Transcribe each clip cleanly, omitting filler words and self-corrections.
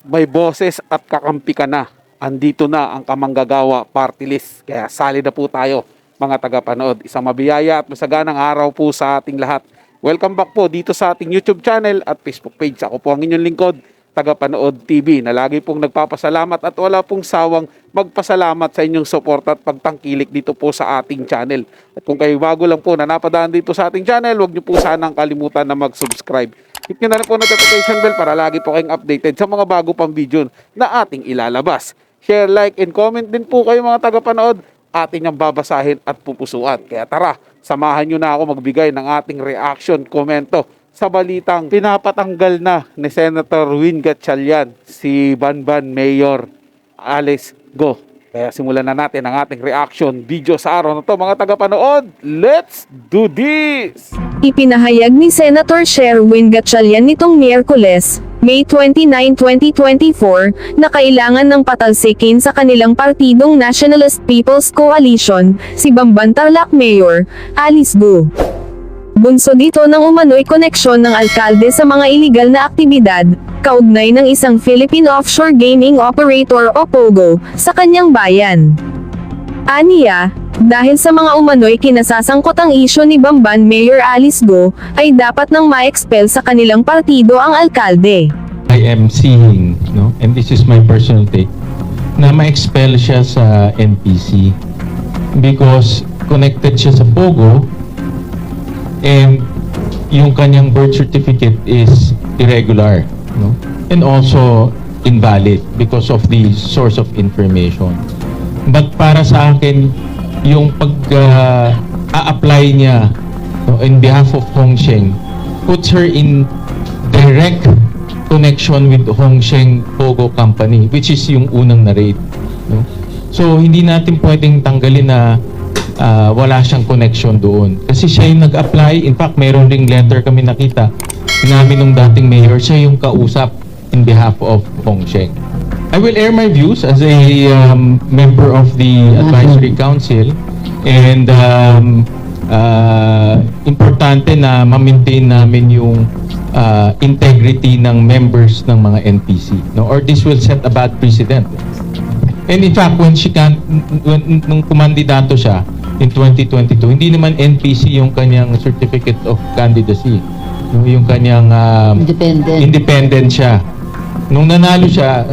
may boses at kakampi ka na. Andito na ang Kamanggagawa Party List. Kaya sali na po tayo mga tagapanood. Isang mabiyaya at masaganang araw po sa ating lahat. Welcome back po dito sa ating YouTube channel at Facebook page. Ako po ang inyong lingkod, Tagapanood TV, na lagi pong nagpapasalamat at wala pong sawang magpasalamat sa inyong support at pagtangkilik dito po sa ating channel. At kung kayo bago lang po na napadaan dito sa ating channel, huwag niyo po sanang kalimutan na mag-subscribe. Hit nyo na rin po notification bell para lagi po kayong updated sa mga bago pang video na ating ilalabas. Share, like, and comment din po kayo mga tagapanood. Atin niyang babasahin at pupusuan. Kaya tara, samahan nyo na ako magbigay ng ating reaction, komento sa balitang pinapatanggal na ni Senator Win Gatchalian si Banban Mayor Alice Go. Kaya simulan na natin ang ating reaction video sa araw na to mga tagapanood. Let's do this! Ipinahayag ni Senator Sherwin Gatchalian nitong Miyerkules, May 29, 2024, na kailangan ng patalsikin sa kanilang partidong Nationalist People's Coalition, si Bamban Tarlac Mayor Alice Go. Bunso dito ng umano'y koneksyon ng alkalde sa mga iligal na aktibidad, kaugnay ng isang Philippine Offshore Gaming Operator o POGO, sa kanyang bayan. Aniya, dahil sa mga umano'y kinasasangkot ang isyo ni Bamban Mayor Alice Go, ay dapat nang ma-expel sa kanilang partido ang alkalde. I am seeing, no, and this is my personal take, na ma-expel siya sa NPC because connected siya sa POGO and yung kanyang birth certificate is irregular, no, and also invalid because of the source of information. But para sa akin, yung pag-a-apply niya, no, in behalf of Hong Sheng puts her in direct connection with Hong Sheng Pogo Company, which is yung unang na-raid, no? So hindi natin pwedeng tanggalin na wala siyang connection doon kasi siya yung nag-apply. In fact, mayroon ring letter kami nakita, sinabi nung dating mayor, siya yung kausap in behalf of Hong Sheng. I will air my views as a member of the advisory council, and importante na ma-maintain namin yung integrity ng members ng mga NPC, no? Or this will set a bad precedent. And in fact, when nung kumandidato siya in 2022, hindi naman NPC yung kanyang certificate of candidacy, no? Yung kanyang independent siya. Nung nanalo siya,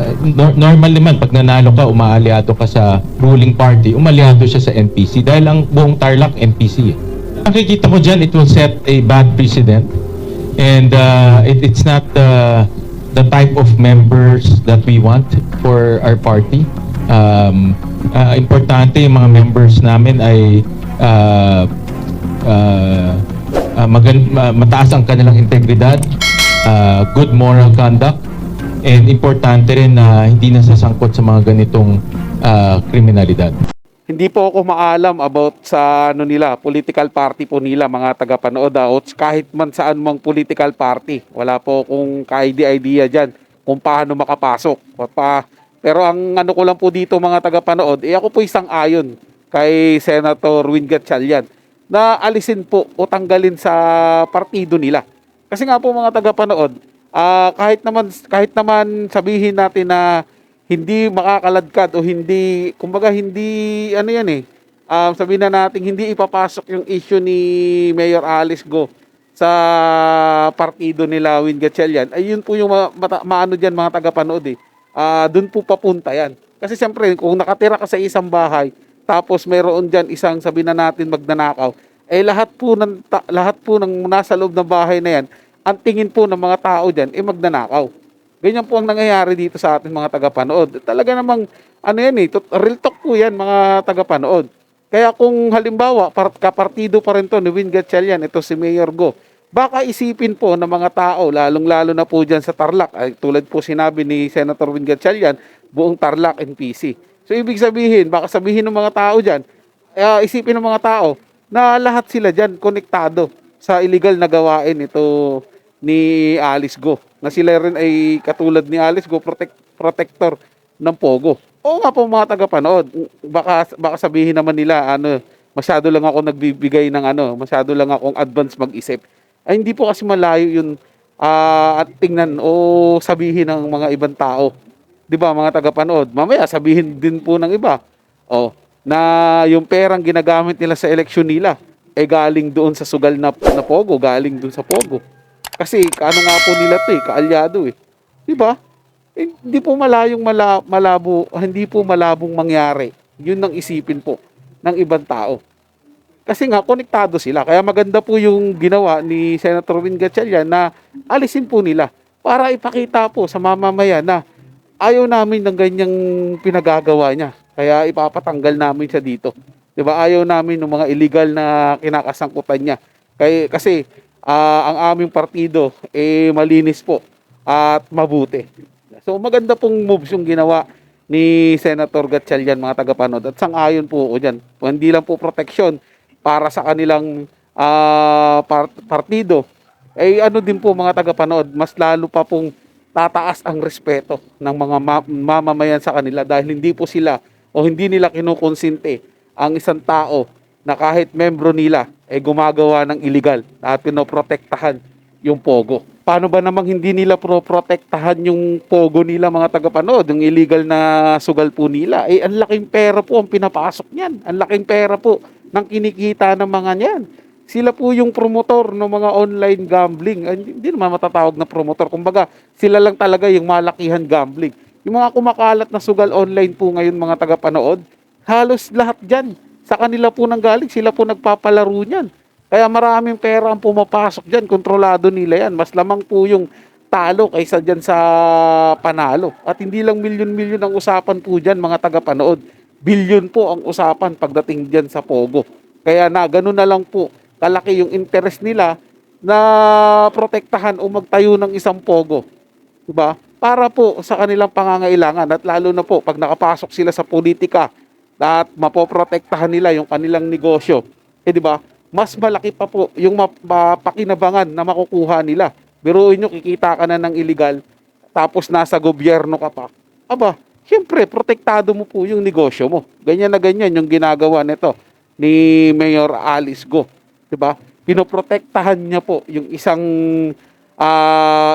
normal naman, pag nanalo ka, umaalyado ka sa ruling party, umaalyado siya sa NPC dahil ang buong Tarlac NPC. Nakikita ko dyan, it will set a bad precedent, and it's not the type of members that we want for our party. Importante yung mga members namin ay mataas ang kanilang integridad, good moral conduct, and importante rin na hindi nasasangkot sa mga ganitong kriminalidad. Hindi po ako maalam about sa nila, political party po nila mga tagapanood, o kahit man saan mang political party. Wala po akong ka-idea dyan kung paano makapasok. Pero ang ano ko lang po dito mga tagapanood, ako po isang ayon kay Senator Win Gatchalian na alisin po o tanggalin sa partido nila. Kasi nga po mga tagapanood, kahit naman sabihin natin na hindi makakaladkad o hindi, kumbaga hindi, ano yan sabihin na natin hindi ipapasok yung issue ni Mayor Alice Go sa partido nila Win Gatchalian, ay yun po yung maano dyan mga tagapanood dun po papunta yan. Kasi siyempre kung nakatira ka sa isang bahay, tapos mayroon dyan isang sabihin na natin magnanakaw, lahat po ng nasa loob ng bahay na yan, ang tingin po ng mga tao dyan, magnanakaw. Ganyan po ang nangyayari dito sa ating mga tagapanood. Talaga namang, real talk po yan mga tagapanood. Kaya kung halimbawa, kapartido pa rin to ni Win Gatchalian, ito si Mayor Go, baka isipin po ng mga tao, lalong-lalo na po dyan sa Tarlac, tulad po sinabi ni Senator Win Gatchalian, buong Tarlac NPC. So ibig sabihin, baka sabihin ng mga tao dyan, isipin ng mga tao, na lahat sila dyan konektado sa illegal na gawain ito ni Alice Go, na sila rin ay katulad ni Alice Go, protector ng POGO. Oo nga po mga tagapanood, baka sabihin naman nila, masyado lang ako nagbibigay ng masyado lang akong advance mag-isip. Ay hindi po kasi malayo yun at tingnan o sabihin ng mga ibang tao, 'di ba, mga tagapanood? Mamaya sabihin din po ng iba, na yung perang ginagamit nila sa eleksyon nila galing doon sa sugal na pogo, galing doon sa pogo. Kasi ano nga po nila 'to, kaalyado 'Di ba? Hindi po hindi po malabong mangyari. Yun ang isipin po ng ibang tao. Kasi nga, konektado sila. Kaya maganda po yung ginawa ni Senator Win Gatchalian na alisin po nila para ipakita po sa mamamayan na ayaw namin ng ganyang pinagagawa niya. Kaya ipapatanggal namin siya dito. 'Di ba? Ayaw namin ng mga illegal na kinakasangkutan niya. Kasi ang aming partido malinis po at mabuti. So maganda pong moves yung ginawa ni Senator Gatchalian, mga tagapanood. At sang-ayon po ako dyan. Hindi lang po proteksyon para sa kanilang partido. Ano din po, mga tagapanood, mas lalo pa pong tataas ang respeto ng mga mamamayan sa kanila dahil hindi po sila o hindi nila kinukonsinte ang isang tao na kahit membro nila gumagawa ng illegal at pinoprotektahan yung pogo. Paano ba namang hindi nila protektahan yung pogo nila, mga tagapanood, yung illegal na sugal po nila? Ang laking pera po ang pinapasok niyan. Ang laking pera po ng kinikita ng mga niyan. Sila po yung promotor ng mga online gambling. Hindi naman matatawag na promotor. Kumbaga, sila lang talaga yung malakihan gambling. Yung mga kumakalat na sugal online po ngayon, mga tagapanood, halos lahat dyan. Sa kanila po nanggaling, sila po nagpapalaro niyan. Kaya maraming pera ang pumapasok dyan, kontrolado nila yan. Mas lamang po yung talo kaysa dyan sa panalo. At hindi lang milyon-milyon ang usapan po dyan, mga tagapanood. Bilyon po ang usapan pagdating dyan sa pogo. Kaya ganun na lang po kalaki yung interest nila na protektahan o magtayo ng isang pogo. Diba? Para po sa kanilang pangangailangan at lalo na po pag nakapasok sila sa politika at mapoprotektahan nila yung kanilang negosyo. Diba? Mas malaki pa po yung mapakinabangan na makukuha nila. Biruin nyo, kikita ka na ng illegal tapos nasa gobyerno ka pa. Siyempre, protektado mo po yung negosyo mo. Ganyan na ganyan yung ginagawa nito ni Mayor Alice Go. Diba? Pinoprotektahan niya po yung isang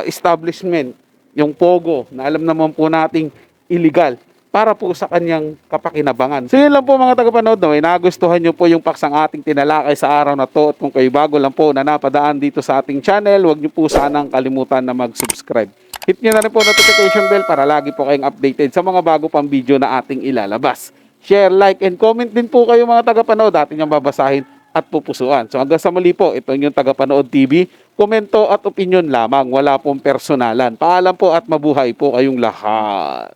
establishment, yung pogo, na alam naman po nating illegal para po sa kanyang kapakinabangan. So yun lang po, mga tagapanood, na may nagustuhan nyo po yung paksang ating tinalakay sa araw na to. At kung kayo bago lang po na napadaan dito sa ating channel, huwag nyo po sanang kalimutan na mag-subscribe. Hit nyo na rin po notification bell para lagi po kayong updated sa mga bago pang video na ating ilalabas. Share, like, and comment din po kayo, mga tagapanood. Atin yung babasahin at pupusuan. So hanggang sa muli po, ito yung Tagapanood TV. Komento at opinion lamang, wala pong personalan. Paalam po at mabuhay po kayong lahat.